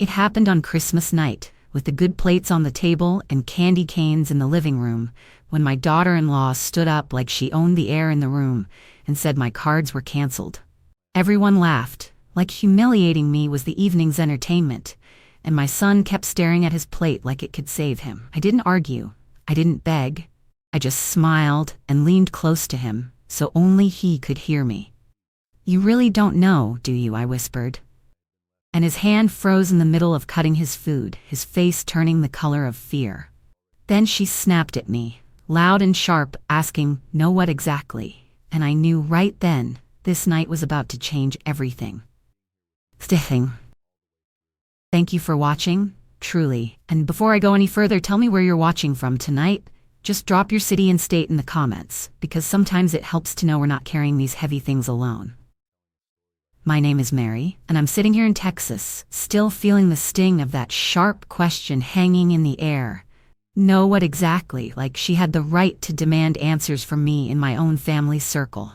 It happened on Christmas night, with the good plates on the table and candy canes in the living room, when my daughter-in-law stood up like she owned the air in the room and said my cards were canceled. Everyone laughed, like humiliating me was the evening's entertainment, and my son kept staring at his plate like it could save him. I didn't argue. I didn't beg. I just smiled and leaned close to him, so only he could hear me. "You really don't know, do you?" I whispered. And his hand froze in the middle of cutting his food, his face turning the color of fear. Then she snapped at me, loud and sharp, asking, "Know what exactly?" And I knew right then, this night was about to change everything. Stiffing. Thank you for watching, truly. And before I go any further, tell me where you're watching from tonight. Just drop your city and state in the comments, because sometimes it helps to know we're not carrying these heavy things alone. My name is Mary, and I'm sitting here in Texas, still feeling the sting of that sharp question hanging in the air. Know what exactly, like she had the right to demand answers from me in my own family circle.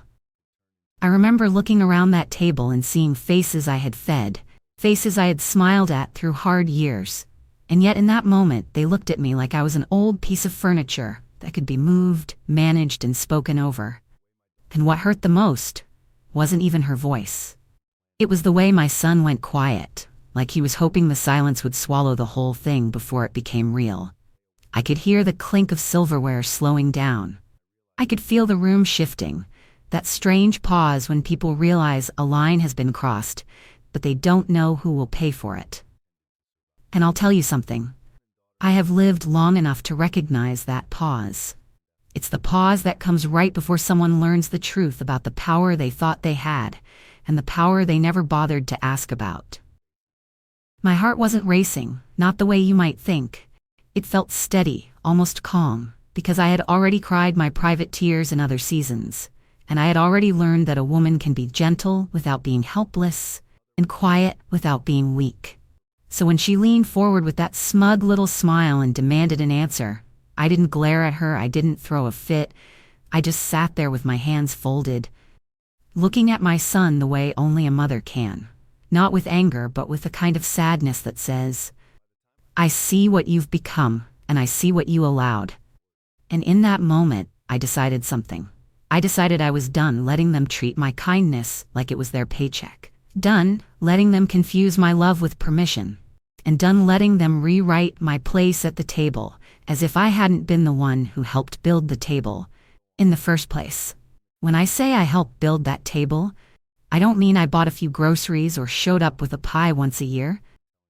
I remember looking around that table and seeing faces I had fed, faces I had smiled at through hard years, and yet in that moment they looked at me like I was an old piece of furniture that could be moved, managed, and spoken over. And what hurt the most wasn't even her voice. It was the way my son went quiet, like he was hoping the silence would swallow the whole thing before it became real. I could hear the clink of silverware slowing down. I could feel the room shifting, that strange pause when people realize a line has been crossed, but they don't know who will pay for it. And I'll tell you something. I have lived long enough to recognize that pause. It's the pause that comes right before someone learns the truth about the power they thought they had, and the power they never bothered to ask about. My heart wasn't racing, not the way you might think. It felt steady, almost calm, because I had already cried my private tears in other seasons, and I had already learned that a woman can be gentle without being helpless, and quiet without being weak. So when she leaned forward with that smug little smile and demanded an answer, I didn't glare at her, I didn't throw a fit, I just sat there with my hands folded, looking at my son the way only a mother can, not with anger but with a kind of sadness that says, "I see what you've become, and I see what you allowed." And in that moment, I decided something. I decided I was done letting them treat my kindness like it was their paycheck. Done letting them confuse my love with permission. And done letting them rewrite my place at the table as if I hadn't been the one who helped build the table in the first place. When I say I helped build that table, I don't mean I bought a few groceries or showed up with a pie once a year.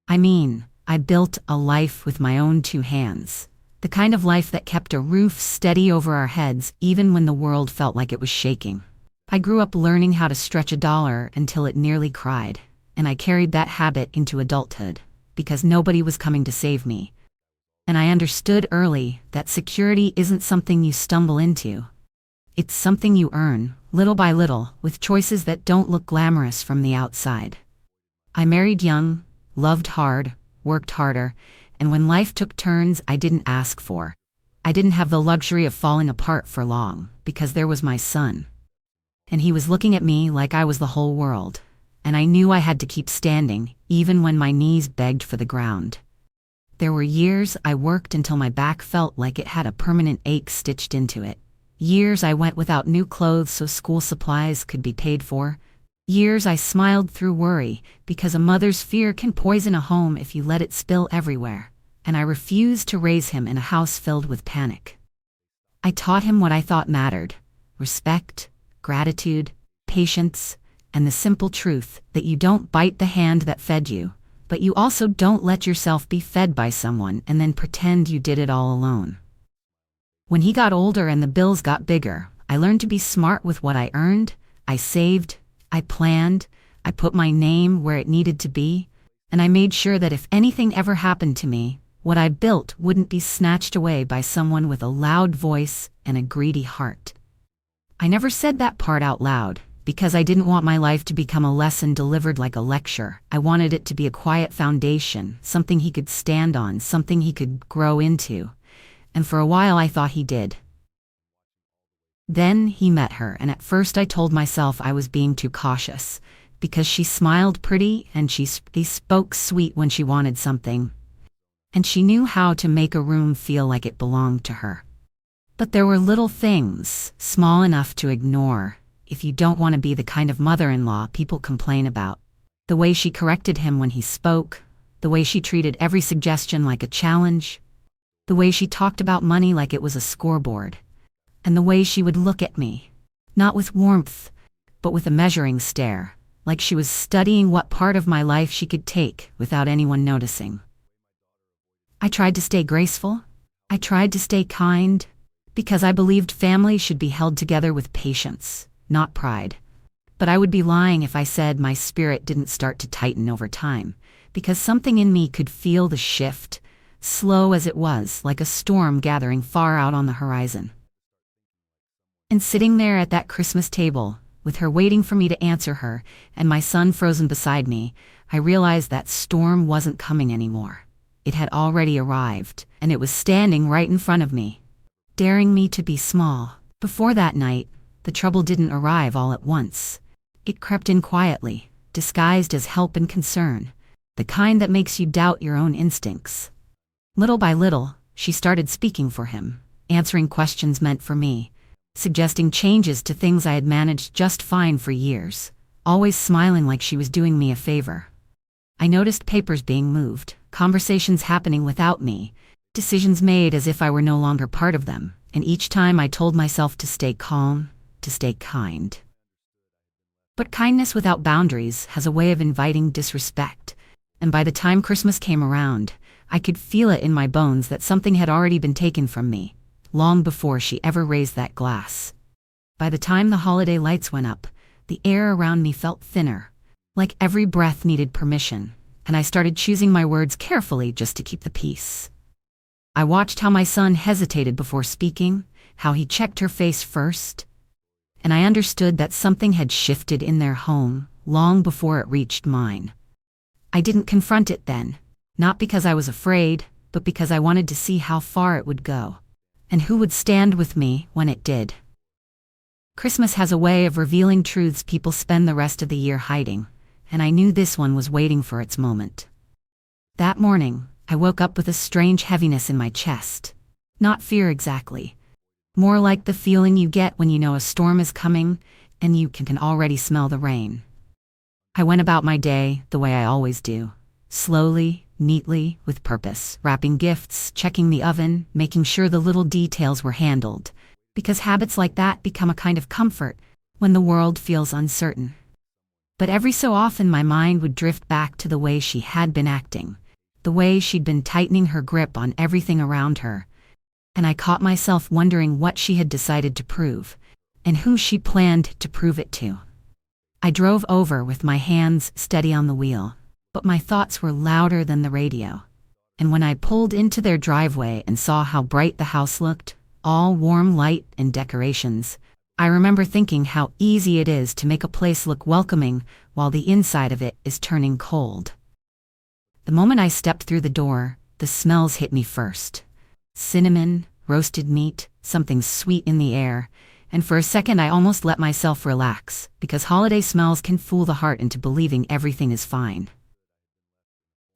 I mean, I built a life with my own two hands. The kind of life that kept a roof steady over our heads even when the world felt like it was shaking. I grew up learning how to stretch a dollar until it nearly cried, and I carried that habit into adulthood, because nobody was coming to save me. And I understood early that security isn't something you stumble into. It's something you earn, little by little, with choices that don't look glamorous from the outside. I married young, loved hard, worked harder, and when life took turns I didn't ask for, I didn't have the luxury of falling apart for long, because there was my son. And he was looking at me like I was the whole world, and I knew I had to keep standing, even when my knees begged for the ground. There were years I worked until my back felt like it had a permanent ache stitched into it. Years I went without new clothes so school supplies could be paid for. Years I smiled through worry, because a mother's fear can poison a home if you let it spill everywhere, and I refused to raise him in a house filled with panic. I taught him what I thought mattered: respect, gratitude, patience, and the simple truth that you don't bite the hand that fed you, but you also don't let yourself be fed by someone and then pretend you did it all alone. When he got older and the bills got bigger, I learned to be smart with what I earned. I saved, I planned, I put my name where it needed to be, and I made sure that if anything ever happened to me, what I built wouldn't be snatched away by someone with a loud voice and a greedy heart. I never said that part out loud, because I didn't want my life to become a lesson delivered like a lecture. I wanted it to be a quiet foundation, something he could stand on, something he could grow into. And for a while I thought he did. Then he met her, and at first I told myself I was being too cautious, because she smiled pretty and she spoke sweet when she wanted something. And she knew how to make a room feel like it belonged to her. But there were little things, small enough to ignore, if you don't want to be the kind of mother-in-law people complain about. The way she corrected him when he spoke, the way she treated every suggestion like a challenge, the way she talked about money like it was a scoreboard, and the way she would look at me, not with warmth, but with a measuring stare, like she was studying what part of my life she could take without anyone noticing. I tried to stay graceful. I tried to stay kind, because I believed family should be held together with patience, not pride. But I would be lying if I said my spirit didn't start to tighten over time, because something in me could feel the shift, slow as it was, like a storm gathering far out on the horizon. And sitting there at that Christmas table, with her waiting for me to answer her, and my son frozen beside me, I realized that storm wasn't coming anymore. It had already arrived, and it was standing right in front of me, daring me to be small. Before that night, the trouble didn't arrive all at once. It crept in quietly, disguised as help and concern, the kind that makes you doubt your own instincts. Little by little, she started speaking for him, answering questions meant for me, suggesting changes to things I had managed just fine for years, always smiling like she was doing me a favor. I noticed papers being moved, conversations happening without me, decisions made as if I were no longer part of them, and each time I told myself to stay calm, to stay kind. But kindness without boundaries has a way of inviting disrespect, and by the time Christmas came around, I could feel it in my bones that something had already been taken from me, long before she ever raised that glass. By the time the holiday lights went up, the air around me felt thinner, like every breath needed permission, and I started choosing my words carefully just to keep the peace. I watched how my son hesitated before speaking, how he checked her face first, and I understood that something had shifted in their home long before it reached mine. I didn't confront it then, not because I was afraid, but because I wanted to see how far it would go, and who would stand with me when it did. Christmas has a way of revealing truths people spend the rest of the year hiding, and I knew this one was waiting for its moment. That morning, I woke up with a strange heaviness in my chest. Not fear exactly. More like the feeling you get when you know a storm is coming and you can already smell the rain. I went about my day the way I always do. Slowly, neatly, with purpose, wrapping gifts, checking the oven, making sure the little details were handled. Because habits like that become a kind of comfort when the world feels uncertain. But every so often my mind would drift back to the way she had been acting, the way she'd been tightening her grip on everything around her, and I caught myself wondering what she had decided to prove, and who she planned to prove it to. I drove over with my hands steady on the wheel, but my thoughts were louder than the radio. And when I pulled into their driveway and saw how bright the house looked, all warm light and decorations, I remember thinking how easy it is to make a place look welcoming while the inside of it is turning cold. The moment I stepped through the door, the smells hit me first. Cinnamon, roasted meat, something sweet in the air, and for a second I almost let myself relax, because holiday smells can fool the heart into believing everything is fine.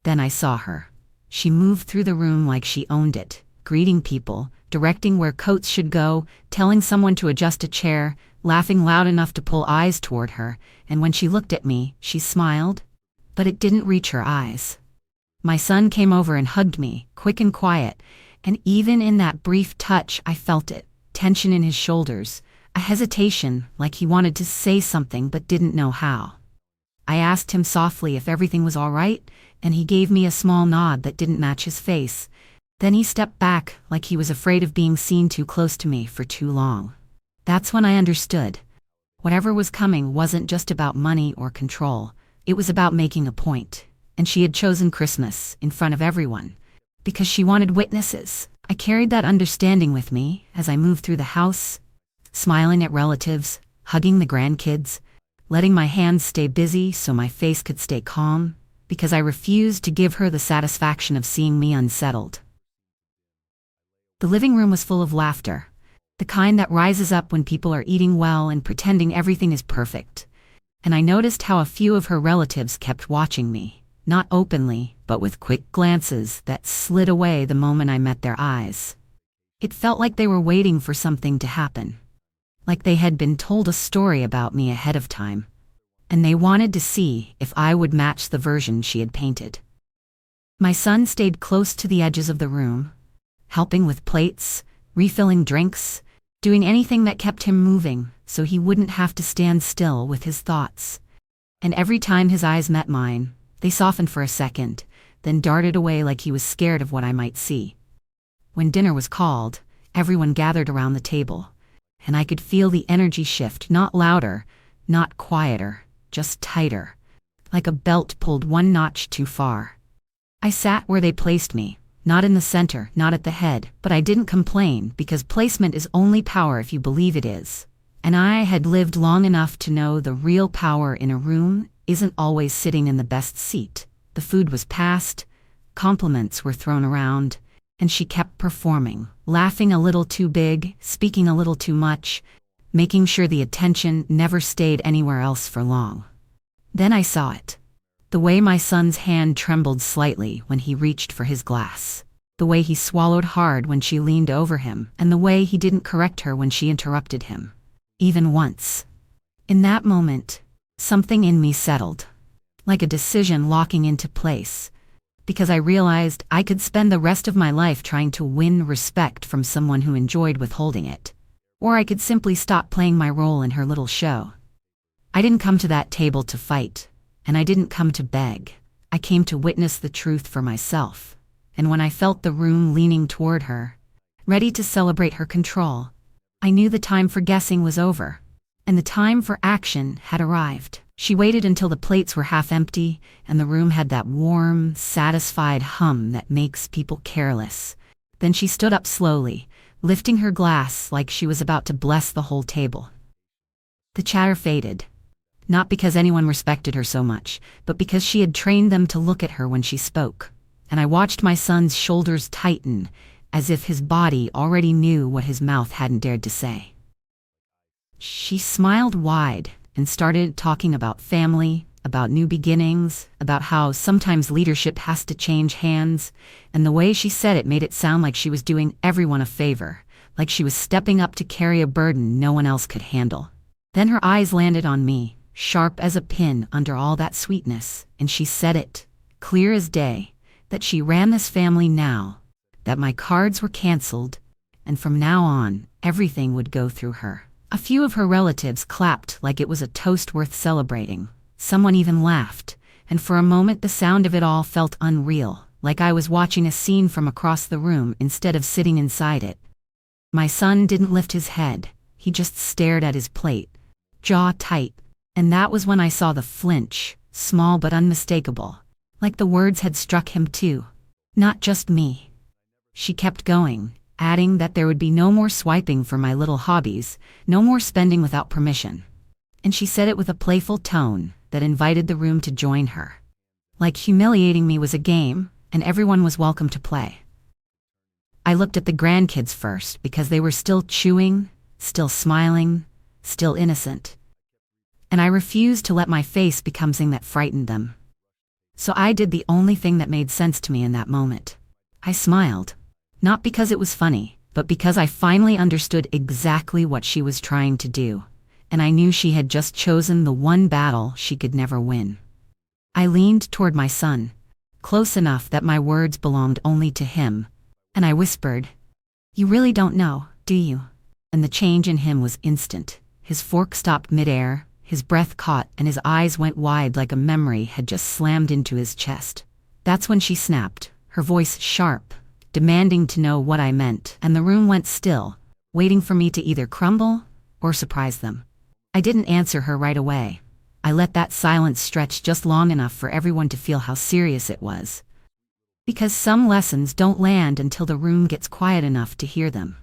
Then I saw her. She moved through the room like she owned it, greeting people, directing where coats should go, telling someone to adjust a chair, laughing loud enough to pull eyes toward her, and when she looked at me, she smiled, but it didn't reach her eyes. My son came over and hugged me, quick and quiet, and even in that brief touch I felt it, tension in his shoulders, a hesitation like he wanted to say something but didn't know how. I asked him softly if everything was all right, and he gave me a small nod that didn't match his face. Then he stepped back like he was afraid of being seen too close to me for too long. That's when I understood. Whatever was coming wasn't just about money or control. It was about making a point. And she had chosen Christmas in front of everyone, because she wanted witnesses. I carried that understanding with me as I moved through the house, smiling at relatives, hugging the grandkids, letting my hands stay busy so my face could stay calm, because I refused to give her the satisfaction of seeing me unsettled. The living room was full of laughter, the kind that rises up when people are eating well and pretending everything is perfect. and I noticed how a few of her relatives kept watching me, not openly, but with quick glances that slid away the moment I met their eyes. It felt like they were waiting for something to happen, like they had been told a story about me ahead of time, and they wanted to see if I would match the version she had painted. My son stayed close to the edges of the room, helping with plates, refilling drinks, doing anything that kept him moving so he wouldn't have to stand still with his thoughts. And every time his eyes met mine, they softened for a second, then darted away like he was scared of what I might see. When dinner was called, everyone gathered around the table, and I could feel the energy shift, not louder, not quieter, just tighter, like a belt pulled one notch too far. I sat where they placed me, not in the center, not at the head, but I didn't complain because placement is only power if you believe it is. And I had lived long enough to know the real power in a room isn't always sitting in the best seat. The food was passed, compliments were thrown around, and she kept performing, laughing a little too big, speaking a little too much, making sure the attention never stayed anywhere else for long. Then I saw it. The way my son's hand trembled slightly when he reached for his glass. The way he swallowed hard when she leaned over him, and the way he didn't correct her when she interrupted him. Even once. In that moment, something in me settled, like a decision locking into place, because I realized I could spend the rest of my life trying to win respect from someone who enjoyed withholding it. Or I could simply stop playing my role in her little show. I didn't come to that table to fight. And I didn't come to beg. I came to witness the truth for myself. And when I felt the room leaning toward her, ready to celebrate her control, I knew the time for guessing was over, and the time for action had arrived. She waited until the plates were half empty, and the room had that warm, satisfied hum that makes people careless. Then she stood up slowly, lifting her glass like she was about to bless the whole table. The chatter faded. Not because anyone respected her so much, but because she had trained them to look at her when she spoke. And I watched my son's shoulders tighten, as if his body already knew what his mouth hadn't dared to say. She smiled wide and started talking about family, about new beginnings, about how sometimes leadership has to change hands, and the way she said it made it sound like she was doing everyone a favor, like she was stepping up to carry a burden no one else could handle. Then her eyes landed on me, sharp as a pin under all that sweetness, and she said it, clear as day, that she ran this family now, that my cards were canceled, and from now on, everything would go through her. A few of her relatives clapped like it was a toast worth celebrating. Someone even laughed, and for a moment the sound of it all felt unreal, like I was watching a scene from across the room instead of sitting inside it. My son didn't lift his head, he just stared at his plate, jaw tight. And that was when I saw the flinch, small but unmistakable, like the words had struck him too. Not just me. She kept going, adding that there would be no more swiping for my little hobbies, no more spending without permission. And she said it with a playful tone that invited the room to join her. Like humiliating me was a game, and everyone was welcome to play. I looked at the grandkids first because they were still chewing, still smiling, still innocent. And I refused to let my face become something that frightened them. So I did the only thing that made sense to me in that moment. I smiled. Not because it was funny, but because I finally understood exactly what she was trying to do. And I knew she had just chosen the one battle she could never win. I leaned toward my son, close enough that my words belonged only to him, and I whispered, "You really don't know, do you?" And the change in him was instant. His fork stopped midair, his breath caught, and his eyes went wide like a memory had just slammed into his chest. That's when she snapped, her voice sharp, demanding to know what I meant, and the room went still, waiting for me to either crumble or surprise them. I didn't answer her right away. I let that silence stretch just long enough for everyone to feel how serious it was. Because some lessons don't land until the room gets quiet enough to hear them.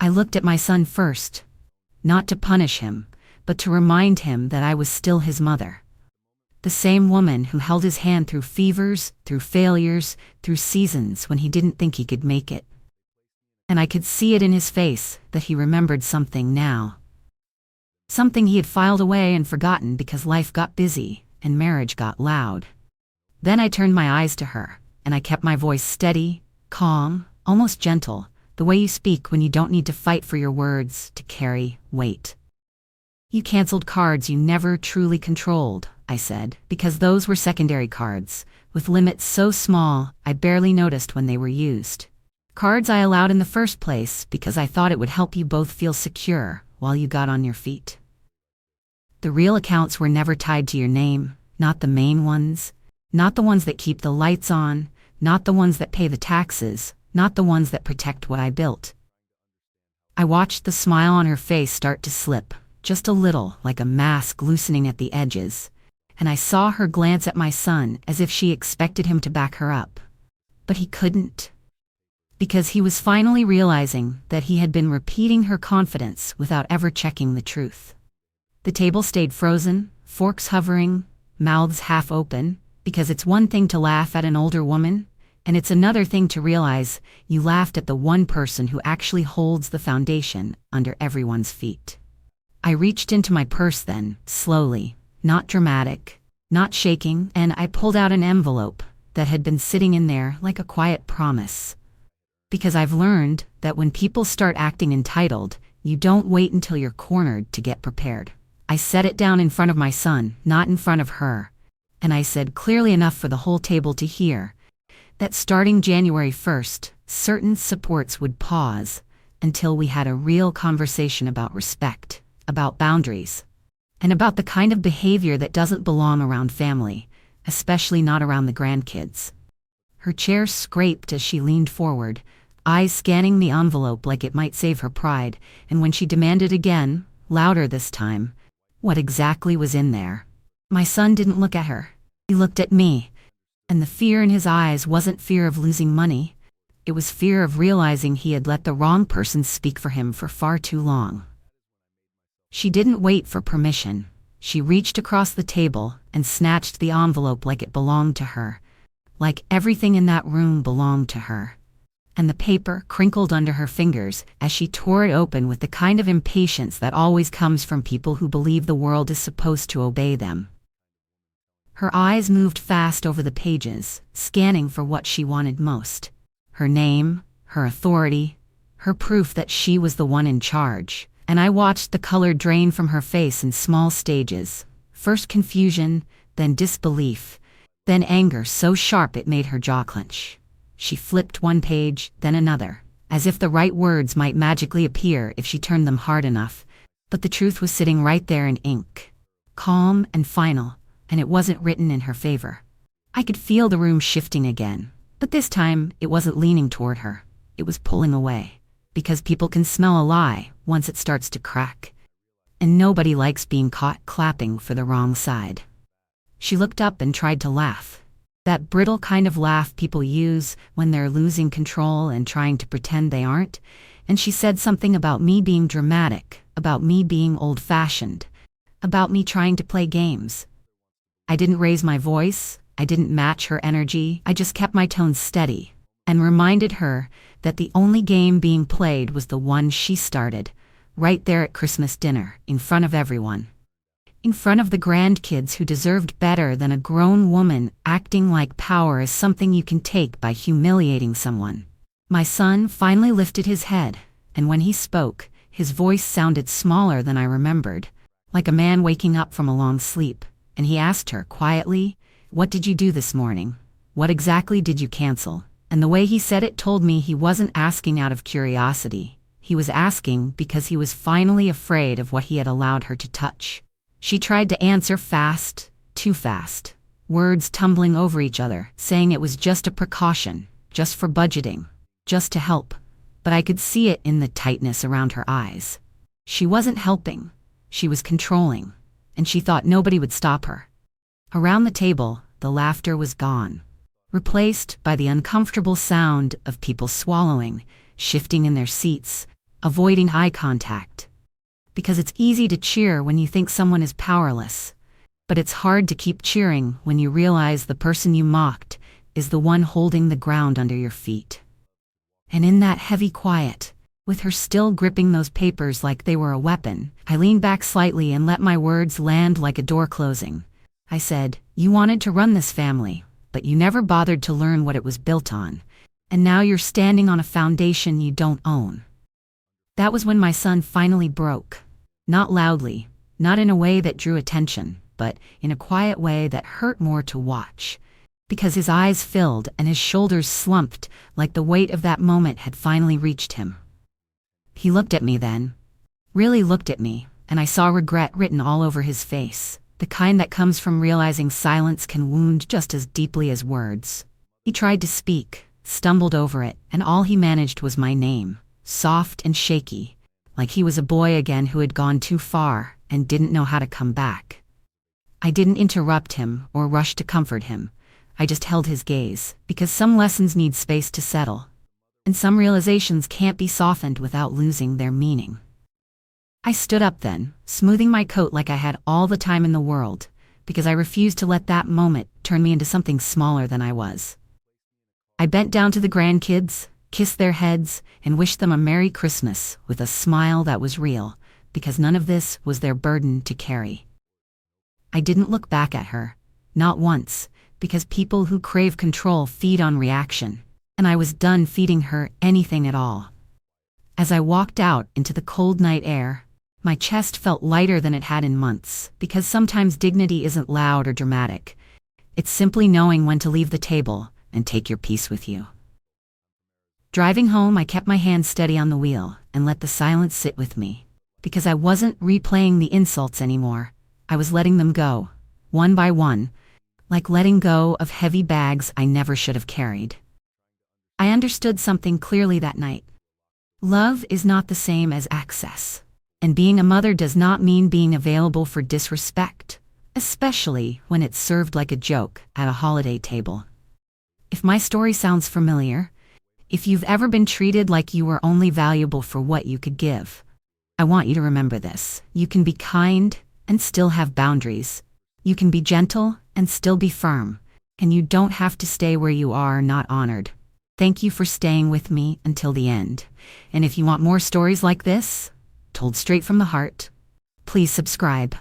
I looked at my son first, not to punish him, but to remind him that I was still his mother. The same woman who held his hand through fevers, through failures, through seasons when he didn't think he could make it. And I could see it in his face that he remembered something now. Something he had filed away and forgotten because life got busy and marriage got loud. Then I turned my eyes to her, and I kept my voice steady, calm, almost gentle, the way you speak when you don't need to fight for your words to carry weight. You canceled cards you never truly controlled, I said, because those were secondary cards, with limits so small I barely noticed when they were used. Cards I allowed in the first place because I thought it would help you both feel secure while you got on your feet. The real accounts were never tied to your name, not the main ones, not the ones that keep the lights on, not the ones that pay the taxes, not the ones that protect what I built. I watched the smile on her face start to slip, just a little, like a mask loosening at the edges, and I saw her glance at my son as if she expected him to back her up. But he couldn't. Because he was finally realizing that he had been repeating her confidence without ever checking the truth. The table stayed frozen, forks hovering, mouths half open, because it's one thing to laugh at an older woman, and it's another thing to realize you laughed at the one person who actually holds the foundation under everyone's feet. I reached into my purse then, slowly, not dramatic, not shaking, and I pulled out an envelope that had been sitting in there like a quiet promise. Because I've learned that when people start acting entitled, you don't wait until you're cornered to get prepared. I set it down in front of my son, not in front of her, and I said clearly enough for the whole table to hear that starting January 1st, certain supports would pause until we had a real conversation about respect, about boundaries, and about the kind of behavior that doesn't belong around family, especially not around the grandkids. Her chair scraped as she leaned forward, eyes scanning the envelope like it might save her pride, and when she demanded again, louder this time, what exactly was in there. My son didn't look at her. He looked at me, and the fear in his eyes wasn't fear of losing money. It was fear of realizing he had let the wrong person speak for him for far too long. She didn't wait for permission. She reached across the table and snatched the envelope like it belonged to her, like everything in that room belonged to her. And the paper crinkled under her fingers as she tore it open with the kind of impatience that always comes from people who believe the world is supposed to obey them. Her eyes moved fast over the pages, scanning for what she wanted most. Her name, her authority, her proof that she was the one in charge. And I watched the color drain from her face in small stages. First confusion, then disbelief, then anger so sharp it made her jaw clench. She flipped one page, then another, as if the right words might magically appear if she turned them hard enough. But the truth was sitting right there in ink, calm and final, and it wasn't written in her favor. I could feel the room shifting again, but this time it wasn't leaning toward her. It was pulling away, because people can smell a lie once it starts to crack. And nobody likes being caught clapping for the wrong side. She looked up and tried to laugh. That brittle kind of laugh people use when they're losing control and trying to pretend they aren't. And she said something about me being dramatic, about me being old-fashioned, about me trying to play games. I didn't raise my voice, I didn't match her energy, I just kept my tone steady, and reminded her that the only game being played was the one she started, right there at Christmas dinner, in front of everyone. In front of the grandkids who deserved better than a grown woman acting like power is something you can take by humiliating someone. My son finally lifted his head, and when he spoke, his voice sounded smaller than I remembered, like a man waking up from a long sleep, and he asked her quietly, "What did you do this morning? What exactly did you cancel?" And the way he said it told me he wasn't asking out of curiosity. He was asking because he was finally afraid of what he had allowed her to touch. She tried to answer fast, too fast, words tumbling over each other, saying it was just a precaution, just for budgeting, just to help. But I could see it in the tightness around her eyes. She wasn't helping, she was controlling, and she thought nobody would stop her. Around the table, the laughter was gone, replaced by the uncomfortable sound of people swallowing, shifting in their seats, avoiding eye contact. Because it's easy to cheer when you think someone is powerless, but it's hard to keep cheering when you realize the person you mocked is the one holding the ground under your feet. And in that heavy quiet, With her still gripping those papers like they were a weapon, I leaned back slightly and let my words land like a door closing. I said, "You wanted to run this family, but you never bothered to learn what it was built on. And now you're standing on a foundation you don't own." That was when my son finally broke. Not loudly, not in a way that drew attention, but in a quiet way that hurt more to watch. Because his eyes filled and his shoulders slumped like the weight of that moment had finally reached him. He looked at me then. Really looked at me, and I saw regret written all over his face. The kind that comes from realizing silence can wound just as deeply as words. He tried to speak, stumbled over it, and all he managed was my name, soft and shaky, like he was a boy again who had gone too far and didn't know how to come back. I didn't interrupt him or rush to comfort him. I just held his gaze, because some lessons need space to settle, and some realizations can't be softened without losing their meaning. I stood up then, smoothing my coat like I had all the time in the world, because I refused to let that moment turn me into something smaller than I was. I bent down to the grandkids, kissed their heads, and wished them a Merry Christmas with a smile that was real, because none of this was their burden to carry. I didn't look back at her, not once, because people who crave control feed on reaction, and I was done feeding her anything at all. As I walked out into the cold night air, my chest felt lighter than it had in months, because sometimes dignity isn't loud or dramatic. It's simply knowing when to leave the table and take your peace with you. Driving home, I kept my hand steady on the wheel and let the silence sit with me, because I wasn't replaying the insults anymore. I was letting them go, one by one, like letting go of heavy bags I never should have carried. I understood something clearly that night. Love is not the same as access. And being a mother does not mean being available for disrespect, especially when it's served like a joke at a holiday table. If my story sounds familiar, if you've ever been treated like you were only valuable for what you could give, I want you to remember this. You can be kind and still have boundaries. You can be gentle and still be firm. And you don't have to stay where you are not honored. Thank you for staying with me until the end. And if you want more stories like this, told straight from the heart, please subscribe.